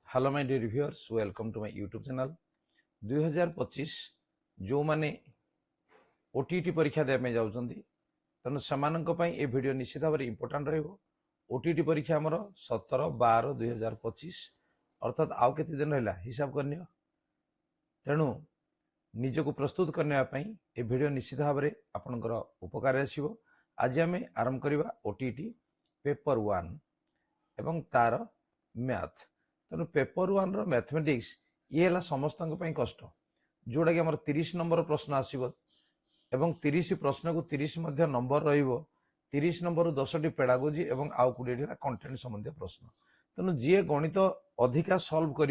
Hello my dear viewers, welcome to my YouTube channel. 2025 जो माने OTT परीक्षा देवाई जाऊँच तेणु से वीडियो निश्चित भाव में इम्पोर्टाट रोटीटी परीक्षा आमर 17/12/2025 अर्थात आउ के दिन रहा हिसाब करनी तेणु निजक प्रस्तुत करने ये वीडियो निश्चित भाव में आपंकर उपकार आसो। आज आम आरंभ करवा ओटीटी पेपर 1 एवं तार मैथ। तेणु पेपर 1 रो मैथमेटिक्स ये है समस्त कष्ट जोड़ा कि आम 30 नंबर प्रश्न आसो एवं 30 प्रश्न को 30 नंबर रो 30 नंबर 10टी पेडागोजी और आउ 20 कंटेंट संबंधी प्रश्न। तेणु जी गणित अधिका सल्व कर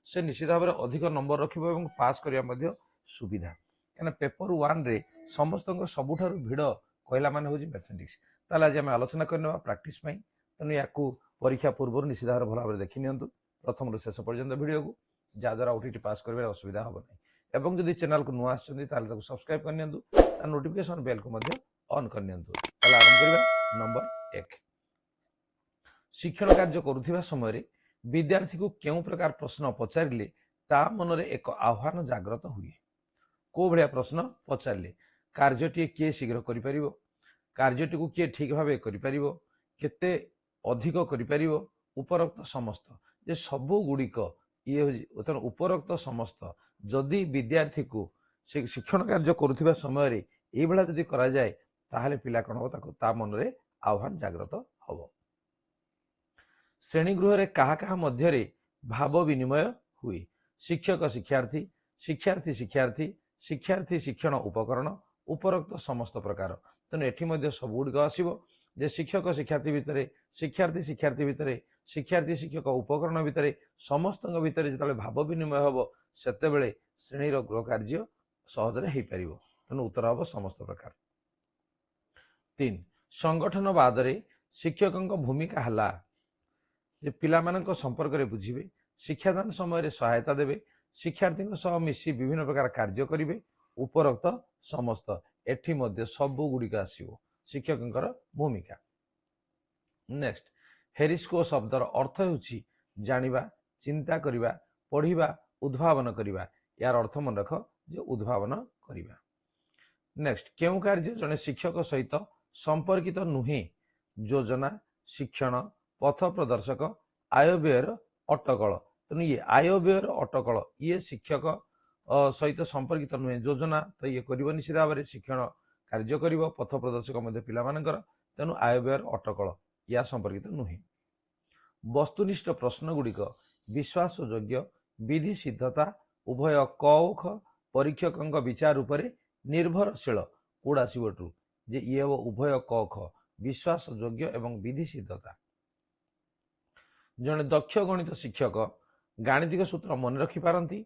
से निश्चित भाव में अधिक नंबर रखिब और पास करने सुविधा क्या पेपर 1 रे समस्त सबुठ भिड़ कहला माने हूँ मैथमेटिक्स। ताले आज आम आलोचना करने प्रैक्टिस तेणु या परीक्षा पूर्व निश्चित भाव भल भाव देखी नि प्रथम शेष पर्यंत वीडियो को जहाद्वारा ओटीटी पास कर असुविधा हम ना। एवं जदि चैनल को नुआ सब्सक्राइब करनी नोटिफिकेशन बेल को ऑन करनी। आरंभ करवा नंबर 1। शिक्षण कार्य करुवा समय विद्यार्थी को क्यों प्रकार प्रश्न पचारे ता मन में एक आह्वान जाग्रत हुए। को भाया प्रश्न पचारे कार्यटी किए शीघ्र कर कार्यटी को किए ठीक भाव कर अधिक कर उपरोक्त समस्त जे सबू गुड़िक ये उपरोक्त समस्त जदि विद्यार्थी को शिक्षण कार्य करुवा समय ये भाया जदि करा जाए ताहले पिला कौन हम ता मन में आह्वान जाग्रत हम। श्रेणीगृह रे कहा कहा मध्य भाव विनिमय हुए। शिक्षक शिक्षार्थी शिक्षार्थी शिक्षार्थी शिक्षार्थी शिक्षण उपकरण उपरोक्त समस्त प्रकार। तेणु ये सब गुड़िक आसो जे शिक्षक शिक्षार्थी भितर शिक्षार्थी शिक्षार्थी भितर शिक्षार्थी शिक्षक उपकरण भितर समस्त भितर जो भाव विनिमय हम से श्रेणीर गृह कार्य सहजरे हो पार। तेणु उत्तर हम समस्त प्रकार। 3 संगठनवाद रे शिक्षक भूमिका है पिला संपर्क में बुझे शिक्षादान समय सहायता देवे शिक्षार्थी मिसी विभिन्न प्रकार कार्य करेंगे उपरोक्त समस्त एठी मध्य सबू गुड़िक आसो शिक्षक भूमिका। नेक्स्ट हेरिस्को शब्दर अर्थ होची जानिबा चिंता करिबा पढ़िबा उद्भावन करिबा। यार अर्थ मन रख जे उद्भावन करिबा। नेक्स्ट क्यों कार्य जने शिक्षक सहित संपर्कित नुहे योजना शिक्षण पथ प्रदर्शक आय व्ययर अटकल। तेणु ये आय व्ययर अटकल ये शिक्षक सहित संपर्कित नुहे योजना तो ये कर निश्चित भाव में शिक्षण कार्य कर पथ प्रदर्शक पिला मानकर। तेणु आय व्ययर अटकल या संपर्कित नुहे। वस्तुनिष्ठ प्रश्न गुड़िक विश्वास योग्य विधि सिद्धता उभय कौख परीक्षक विचार उपरे निर्भरशील कौड़ आसबू जे ये उभय कौख विश्वास योग्य एवं विधि सिद्धता। जड़े दक्ष गणित शिक्षक गाणितिक सूत्र मन रखिपारती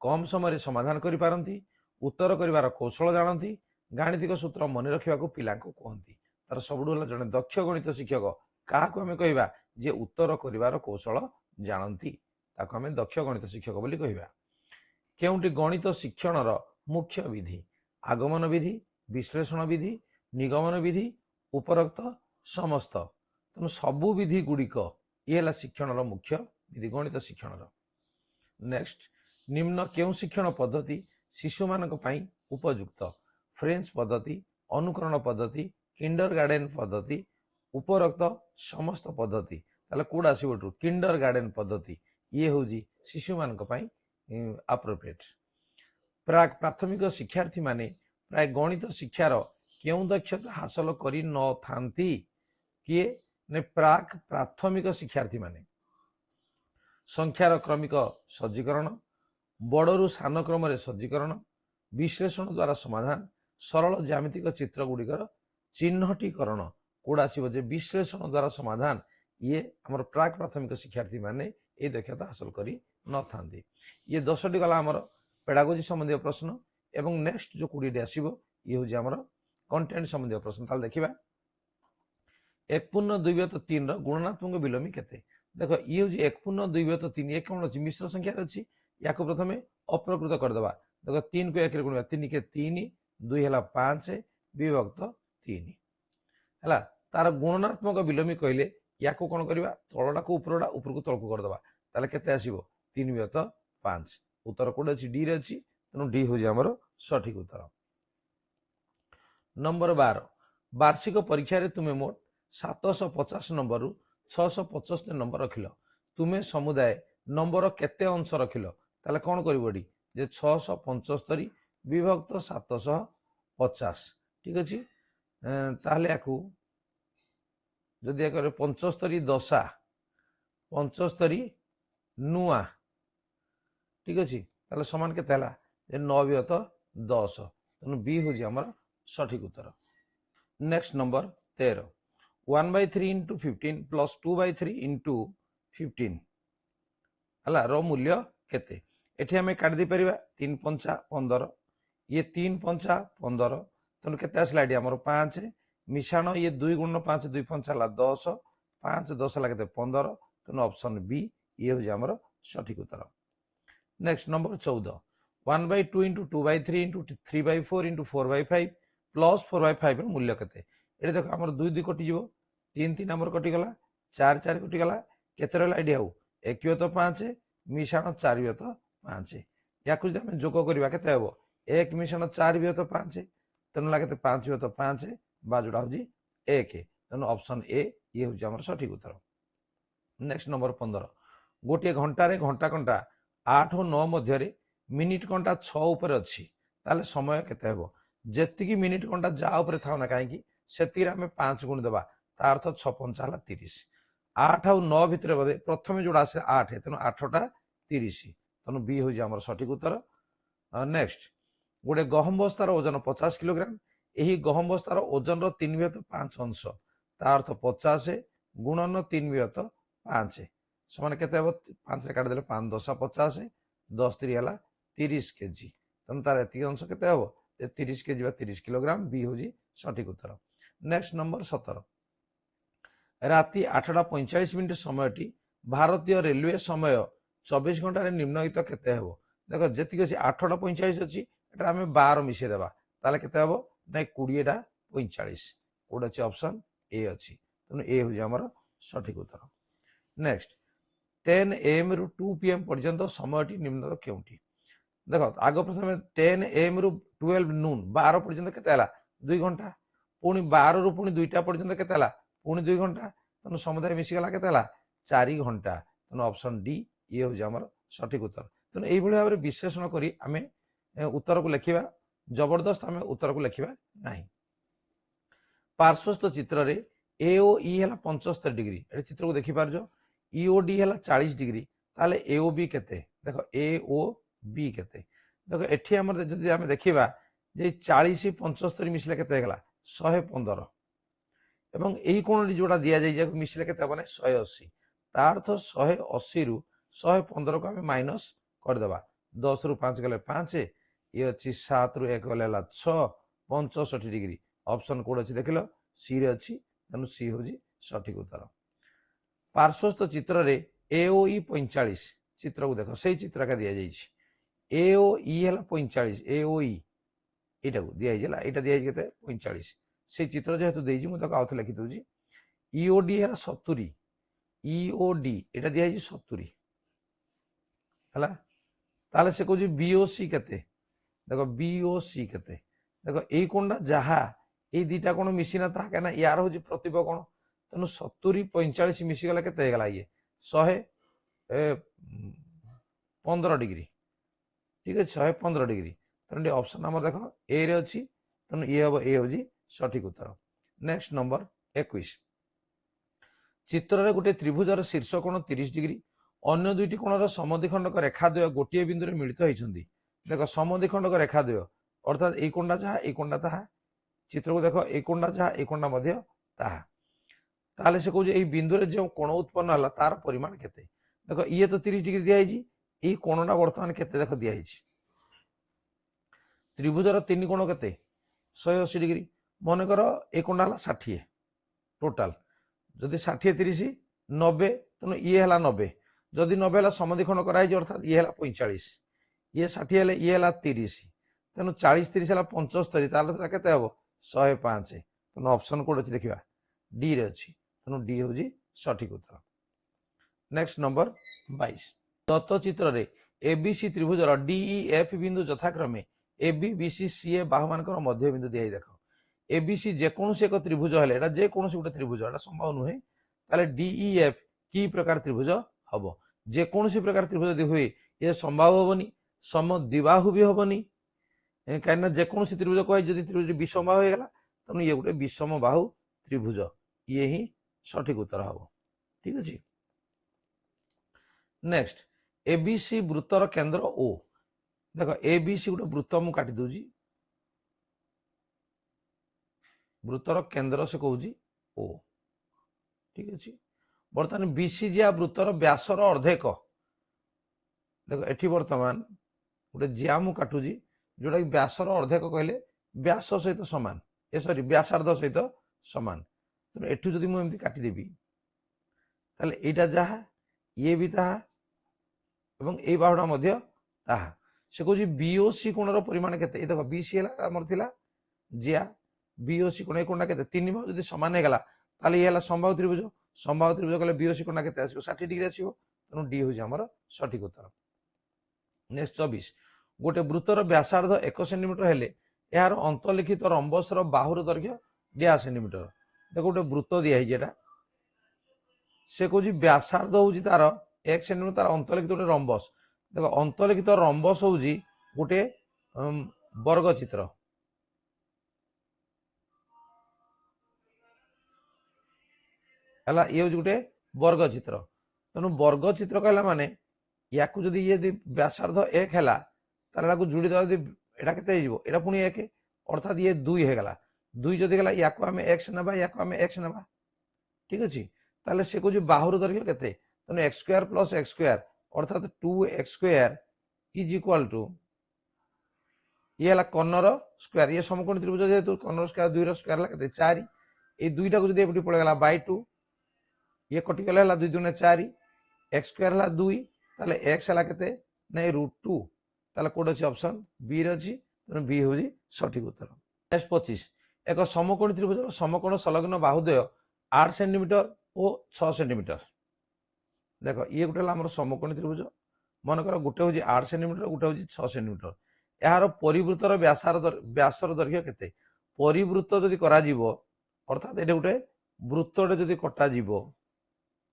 कम समय समाधान करिपारती उत्तर करिवार कौशल जानती गाणितिक सूत्र मन रखा पिला कहती। तार सबुठ जड़े दक्ष गणित शिक्षक क्या आम कह जे उत्तर करिवार कौशल जानती ताको आम दक्ष गणित शिक्षक बोली कहवा। केउंटी गणित शिक्षणर मुख्य विधि आगमन विधि विश्लेषण विधि निगमन विधि उपरोक्त समस्त। तेणु सबू विधि गुड़िक ये शिक्षणर मुख्य विधि गणित शिक्षणर। नेक्स्ट निम्न क्यों शिक्षण पद्धति शिशु मानक पई उपयुक्त। फ्रेंच पद्धति अनुकरण पद्धति किंडर गार्डन पद्धति उपरोक्त समस्त पद्धति। ताले कौड़ आसबू किंडर गार्डन पद्धति ये हूँ शिशु मानक पई अप्रोप्रिएट। प्राक प्राथमिक शिक्षार्थी माने प्राय गणित शिक्षार क्यों दक्षता हासिल करि न थांती किए ने प्राक प्राथमिक शिक्षार्थी माने संख्यार क्रमिक सज्जीकरण बड़रू सान क्रम सज्जीकरण विश्लेषण द्वारा समाधान सरल ज्यामितिक चित्र गुड़िकर चिन्हटीकरण कौड़ आसो जे विश्लेषण द्वारा समाधान ये आमर प्राक प्राथमिक शिक्षार्थी माने ये दक्षता हासिल करि न थांती। ये 10टी गला आमर पेडागोजी संबंधी प्रश्न एवं नेक्स्ट जो 20 आसो ये हूँ आमर कंटेंट संबंधी प्रश्न। ताल देखा 1/2/3 गुणनात्मक विलोमी केते। देख ये हूँ 1/2/3 ये कौन अच्छी मिश्र संख्या अच्छी या प्रथम अप्रकृत करदे। देख 3 को 1 गुणा 3 के 3 2 है 5 विभक्त 3 है तार गुणनात्मक विलोमी कहले या कौन करवा तलटा को उपरटा ऊपर को तल को करदे ताले केते आसीबो 3 वियत 5 उत्तर कोड अछि डी रे अछि तेनु डी हो जे हमर सठिक उत्तर। नंबर 12 वार्षिक परीक्षा रे तुमे मोट 750 नंबर रु 675 नंबर रखिल तुमे समुदाय नंबर केते अंश रखिल ताले कोन करिवडी जे 675 विभक्त 750 ठीक अछि ताले याकू जदि या करे 75 दशा 75 नुआ ठीक अछि ताले समान केते हला जे 9 वियत 10 तेनु बी हो जे हमर सठिक उत्तर। Next number 13 1/3 into 15 plus 2/3 into 15 हला रो मूल्य केते एठी हमें काट दे परिबा 3 पंचा 15 ये 3 पंचा 15 तेनु केते आसला एठी हमर 5 मिशाण ये 2 गुण 5 2 पंचा हला 10 5 10 हला केते 15 तेनु ऑप्शन बी ये हो जे हमर सठिक उत्तर। Next number 14 1/2 into 2/3 into 3/4 into 4/5 plus 4/5 मूल्य केते एठी देखो हमर 2 2 कटि जीवो 3 3 नंबर कटि गला 4 4 कटि गला केते रहला एठी आउ 1 वियत 5 मिशाण 4 वियत 5 याकु जदि हम जोग करबा केते हेबो 1 मिशाण 4 वियत 5 तेनु ला केते 5 वियत 5 बा जोडा होजी 1 तेनु ऑप्शन ए ये होजी हमर सठिक उत्तर। नेक्स्ट नंबर 15 गोटे घंटा रे घंटा घंटा 8 और 9 मध्य रे मिनिट घंटा 6 ऊपर अछि ताले समय केते हेबो जेतिकी मिनिट घंटा जा ऊपर थाउ ना काहे कि सेतिरा हमें 5 गुण देबा ता अर्थ 6 पंचा हला 30 8 और 9 भितरे बदे प्रथमे जोडा आसे 8 तेनु 8 टा 30 तेनु बी हो जे हमर सठिक उत्तर। नेक्स्ट गोटे गहम बस्तार ओजन 50 किलोग्राम एही गहम बस्तार ओजन रो 3 वियत 5 अंश ता अर्थ 50 गुणन 3 वियत 5 समान केते हेबो 5 रे काट देले 5 10 50 10 3 हला 30 केजी तेनु तार एति अंश केते हेबो 30 केजी बा 30 किलोग्राम बी हो जी सठिक उत्तर। नेक्स्ट नंबर 17 राति 8:45 मिनिट समयटी भारतीय रेलवे समय 24 घंटा रे निम्नलिखित केते हेबो देखो जेतिक अछि 8:45 अछि एटा हमें 12 मिसे देबा ताले केते हेबो नै 20 टा 45 कोड अछि ऑप्शन ए अछि तेनु ए हो जे हमर सठिक उत्तर। नेक्स्ट 10 am रु 2 pm पर्यंत समयटी निम्नलिखित केउटी देखो आगो प्रथमे 10 am रु 12 नून 12 पर्यंत केते हला 2 घंटा पुणी 12 रु पुणी 2टा पर्यंत केते हला पुणी 2 घंटा तेनु समुदाय मिसी गला केते हला 4 घंटा तेनु ऑप्शन डी ये हो जे हमर सठिक उत्तर। तेनु एई भली भाबरे विश्लेषण करी आमे उत्तर को लिखिबा जबरदस्त आमे उत्तर को लिखिबा नाही। पार्श्वस्थ चित्र रे एओ ई हला 75 डिग्री ए चित्र को देखि पारजो ईओडी हला 40 डिग्री ताले एओ बी केते देखो एओ बी केते देखो एठी हमर जदि आमे देखिबा जे 40 75 मिसले केते गला 115 एवं एही कोणडी जोडा दिया जाय जे मिसले केते बने 180 ता अर्थ 180 रु 115 को आमे माइनस कर देबा 10 रु 5 गले 5 ये अछि 7 रु 1 गले 6 65 डिग्री ऑप्शन कोड अछि देखिलो सी रे अछि तनु सी होजी सठिक उत्तर। पार्श्वस्थ चित्र रे एओई 45 चित्र को देखो सेही चित्र का दिया जाय छि एओई हला 45 एओई एटा को दिया हिजला एटा दिया हिज केते 45 से चित्र जेहेतु देई छि मु तक आउथ लिखि दउछि ईओडी हला 70 ईओडी एटा दिया हिज 70 हला ताले से कहू बीओसी केते देखो बीओसी केते देखो एई कोणडा जहा एई दीटा कोण मिसिना ता केना यार होजी प्रतिब कोण तेनु 70 45 मिसी गला केते गला ये 115 डिग्री ठीक है 115 डिग्री तेनु ऑप्शन नंबर देखो ए रे अछि तेनु ये हबो ए होजी सठिक उत्तर। नेक्स्ट नंबर 21 चित्र रे गोटे त्रिभुजर शीर्ष कोण 30 डिग्री अन्य दुईटी कोणर समद्विखंडक रेखाद्वय गोटे बिंदु रे मिलित होइछन्ती देखो समद्विखंडक रेखाद्वय अर्थात एई कोणडा जहा एई कोणडा ताहा चित्र को देखो एई कोणडा जहा एई कोणडा मध्य ताहा ताले से कहू जे एई बिंदु रे जे कोण उत्पन्न हला तार परिमाण केते देखो ये तो 30 डिग्री दिया हिजी एई कोणडा वर्तमान केते देखो दिया हिजी त्रिभुजर तीन कोण केते 180 डिग्री मन कर ए कोणडा हला 60 टोटल जदि 60 30 90 तनो ये हला 90 जदि 90 हला समद्विखंड कराई जे अर्थात ये हला 45 ये 60 हले ये हला 30 तेनु 40 30 हला 75 ताले केते हबो 105 तेनु ऑप्शन कोड अछि देखिबा डी रे अछि तेनु डी होजी सठिक उत्तर। नेक्स्ट नंबर 22 दत्त चित्र रे एबीसी त्रिभुजर डीईएफ बिंदु यथाक्रमे এবি বিসি সিএ বাহুমানଙ୍କର ମଧ୍ୟ ବିନ୍ଦୁ ଦିଆଇ ଦେଖ एबीसी जेकोसी एक त्रिभुज हेले एटा जेकोसी गोटे त्रिभुज एटा संभव नुहे ताले डीईएफ की प्रकार त्रिभुज हम जेकोसी प्रकार त्रिभुज यदि हुए ये संभव होबनी समद्विबाहु भी होबनी कहीं जेकोसी त्रिभुज कहे जदि त्रिभुज विषम बाहु हो गला तेणु ये गोटे विषम बाहु त्रिभुज ये ही सठिक उत्तर हम ठीक अच्छे। नेक्स्ट एबीसी वृत्तर केंद्र ओ देख एबीसी गोटे वृत्त मु काटी दूची वृत्तर केंद्र से कहूँ ओ ठीक अच्छे। बर्तमान बीसी जिया वृत्तर व्यासर अर्धेक देख एटी बर्तमान गोटे जिया मु काटुची जोटा कि व्यासर अर्धेक कहले व्यास सहित सामान ए सॉरी व्यासार्ध सहित सामान तेणु एठू जदि मुझे काटिदेवी ताले एटा जहा ये भी ताहा एवं ए बाहुडा मध्य ताहा से कहूँ बीओसी कोणर परिमाण केते देख बीसी आमर थिला जिया बीओसी कोण कोणा केते तीन बाहु जदि समान हो गला ताले ये संभाव त्रिभुज कहले बीओसी कोणा केते आसीबो 60 डिग्री आसीबो तेणु डी होजी हमर सठिक उत्तर। नेक्स्ट 24 गोटे वृत्तर व्यासार्ध 1 सेंटीमीटर हेले यार अंतलिखित रंबसर बाहुर दैर्घ्य 1.5 सेंटीमीटर देख गोटे वृत्त दिया है से कहूँ व्यासार्ध होची तार 1 सेंटीमीटर तार अंतलिखित गोटे रंबस देख अंतलिखित रंबस होची गोटे वर्ग चित्र है ये गोटे वर्ग चित्र तेणु वर्ग चित्र कहला माने या जदि ये व्यासार्ध 1 है जोड़ी दे एटा पुणी 1 अर्थात ये 2 हो गला 2 जदि गला या आम एक्स ना या आम एक्स ना ठीक अच्छे ताले से कहूँ बाहुर दैर्घ्य केते तेणु x square plus x square अर्थात 2x square is equal to ये है कर्णर स्क्वायर ये समकोणी त्रिभुज जेहेतु कर्णर स्क्वायर 2 स्क्वायर है 4 ये 2टा को जब पड़ेगा बाय 2 ये कटिगला 2 दूने 4 एक्स स्क्वायर है 2 ताले एक्स है केते नहीं √2 ताले कोड अच्छी ऑप्शन बी रही तेणु बी हूँ सठिक उत्तर। नेक्स्ट 25 एक समकोणी त्रिभुज समकोण संलग्न बाहुद्वय 8 सेंटीमीटर और 6 सेंटीमीटर देख ये गोटे आम समकोणी त्रिभुज मनकर गोटे हूँ 8 सेंटीमीटर गोटे हूँ 6 सेंटीमीटर यार परिवृत्तर व्यासर दैर्घ्य केते परिवृत्त जदि करा जीवो अर्थात ये गोटे वृत्तटे जदि कटा जीवो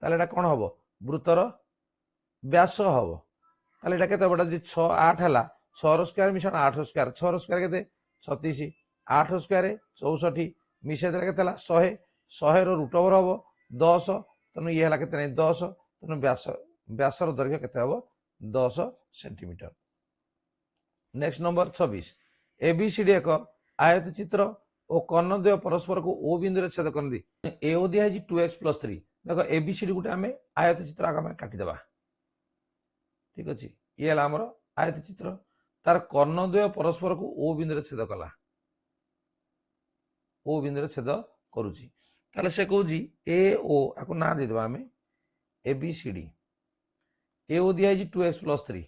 ताले एटा कौन हम वृत्तर व्यास हम ताले एटा केते बड़ा 6 8 है 6 स्क्वायर मिशन 8 स्क्वायर 6 स्क्वायर केते 36 8 स्क्वायर 64 मिसे देला केते 100 100 रो रूट ओवर हम 10 तेणु ये है केते 10 तेणु व्यासर दैर्घ्य केते हम 10 सेंटीमीटर। नेक्स्ट नंबर 26 एबीसीडी एक आयत चित्र और कर्णद्वय परस्पर को ओ बिंदु छेद करती एओ दिया 2x + 3 देख एबीसीडी गोटे आम आयत चित्र आगे काटिदेवा ठीक अच्छे ये है आमर आयत चित्र तार कर्णद्वय परस्पर को ओ बिंदु छेद कला ओ बिंदु छेद करुची ताले से कहूँ ए ओ आपको ना देदेवा आम एबीसीडी एओ दिया 2x + 3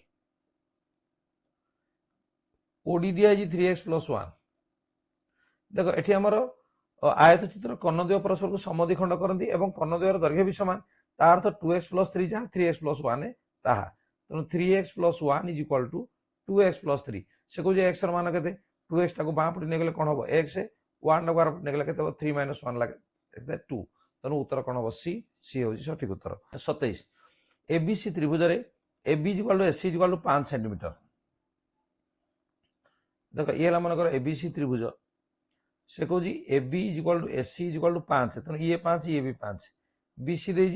ओडी दिया 3x + 1 देख एठी आमर आयत चित्र कर्णद्वय परस्पर को समद्विखंड करती एवं कर्णद्वयर दैर्घ्य भी सामान ता अर्थ 2x + 3 जहाँ 3x + 1 ताहा तेणु 3x + 1 is equal to 2x + 3 से कहूँ एक्स मान के 2x टाक बाँ पटे नहीं गले कौन हम एक्स 1 टाक बार पटे नहीं गले 3 - 1 लगे 2 तेणु उत्तर कौन हम सी सी हूँ सठिक उत्तर। 27 एबीसी त्रिभुज AB is equal to AC is equal to 5 centimetre देख ये मनकर एबीसी त्रिभुज से कहूँ AB is equal to AC is equal to 5 तेणु ये 5 ये भी 5 बीसी दे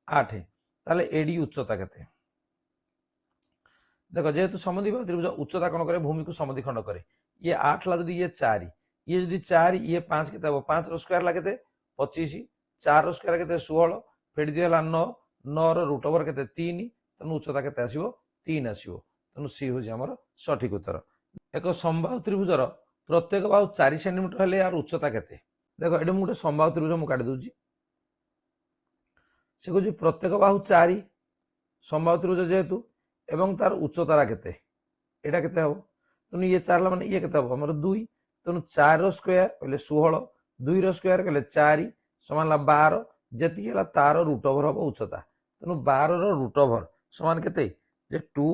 8 ताले एडी उच्चता केते देख जेहेतु समद्विबाहु त्रिभुज उच्चता कौन करे भूमि को समद्विखंड करे ये 8 ला जदि ये 4 ये जदि 4 ये 5 केते हम 5 रो स्क्वायर लागेते 25 4 रो स्क्वायर केते 16 फेड दिला 9 9 रो रूट ओवर केते 3 तेणु उच्चता केते आसीबो 3 आसीबो तेणु सी हो हमर सठिक उत्तर। एक समबाहु त्रिभुजर प्रत्येक बाहु 4 सेंटीमीटर हेले यार उच्चता केते देख ये गोटे समबाहु त्रिभुज मुझे काटी दूची से कहूँ प्रत्येक बाहु 4 समबाहु त्रिभुज जेहेतु एवं तार उच्चता केते एटा केते हम तेणु ये 4 माने ये केते हम हमर 2 तेणु 4 रो स्क्वायर कहले 16 2 रो स्क्वायर कहले 4 समान 12 जेती तार रूट ओवर हम उच्चता तेणु 12 रूट ओवर समान केते जे 2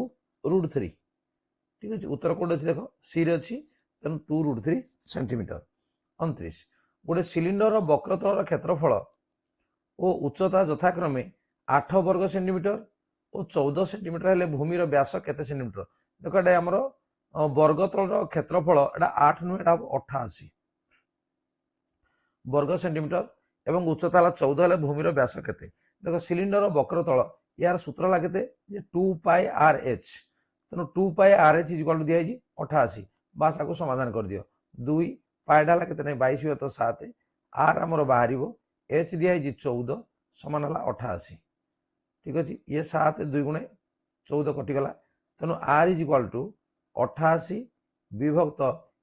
रूट 3 ठीक अच्छे उत्तर कौट अच्छी देख सी रे अच्छी तेणु 2 रूट 3 सेंटीमीटर 29 गोटे सिलिंडर वक्रतल क्षेत्रफल और उच्चता यथाक्रमे 8 वर्ग सेंटीमीटर और 14 सेंटीमीटर हेले भूमिर व्यास केते सेंटीमीटर देख ये आमर वर्गतल क्षेत्रफल एटा 8 नुहे 88 वर्ग सेंटीमीटर एवं उच्चता है 14 हेले भूमिर व्यास केते देख सिलिंडर वक्रतल यार सूत्र ला केते 2 पाई आर एच तेणु 2 pi R H is equal to दिया 88 बास आपको समाधान कर दियो 2 पाइडा है केते 22/7 आर आमर बाहर एच दिया 14 समान है 88 ठीक अच्छे ये 7 2 गुणे 14 कटिगला तेणु आर इज इक्वल टू 88 विभक्त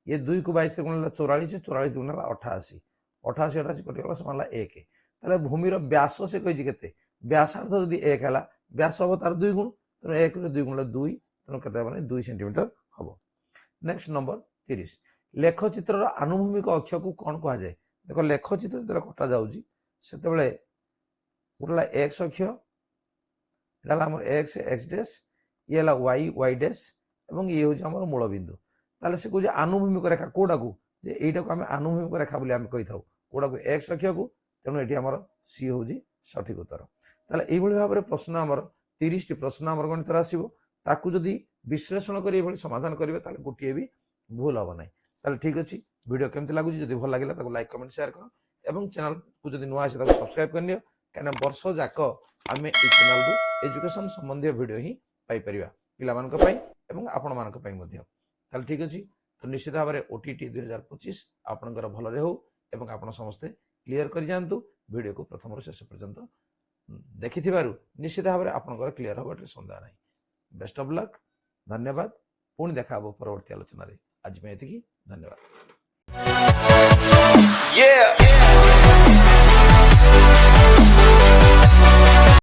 ये 2 को 22 गुणे 44 44 गुणे 88 88 88 कटिगला समान 1 ताले भूमिर व्यास से कही केते व्यासार्ध जदि 1 है व्यास हम तार 2 गुण तेणु 1 2 गुणे 2 तेणु के 2 सेंटीमीटर हम। नेक्स्ट नंबर 30 लेखचित्र आनुभूमिक अक्ष को कौन कह जाए देख लेखचित्र जो कटा जाऊँगी से गोटे एक्स अक्ष एक्स एक्स डैश ये वाई वाई डैश और ये हूँ मूल बिंदु ताले से कहे आनुभूमिक रेखा कौटा को यहीटा को आम आनुभूमिक रेखा बोली कही था कौटा को एक्स अक्ष को तेणु ये आम सी हूँ सठिक उत्तर ताले यही भाव में प्रश्न आमर 30 प्रश्न आम गणित आसो ताकू जदि विश्लेषण कर समाधान करेंगे ताले गोटे भी भूल हम ना ताले ठीक अच्छे वीडियो केमती लगुच जब भल लगे लाइक कमेंट शेयर कर और चैनल को जब नुआ आसे सब्सक्राइब कर नियो कहीं वर्ष जाक आम ये चैनल को एजुकेशन संबंधी वीडियो ही पाइपर पिला आपण मान ठीक अच्छे तो निश्चित भाव में OTT 2025 आपणकर भलरे हो एवं आपण समस्ते क्लीयर कर जातु वीडियो को प्रथम शेष पर्यंत देखि निश्चित भाव में आपणकर क्लीयर होगा सन्देह ना बेस्ट ऑफ लक धन्यवाद पुणी देखा परवर्ती आलोचन आज में धन्यवाद।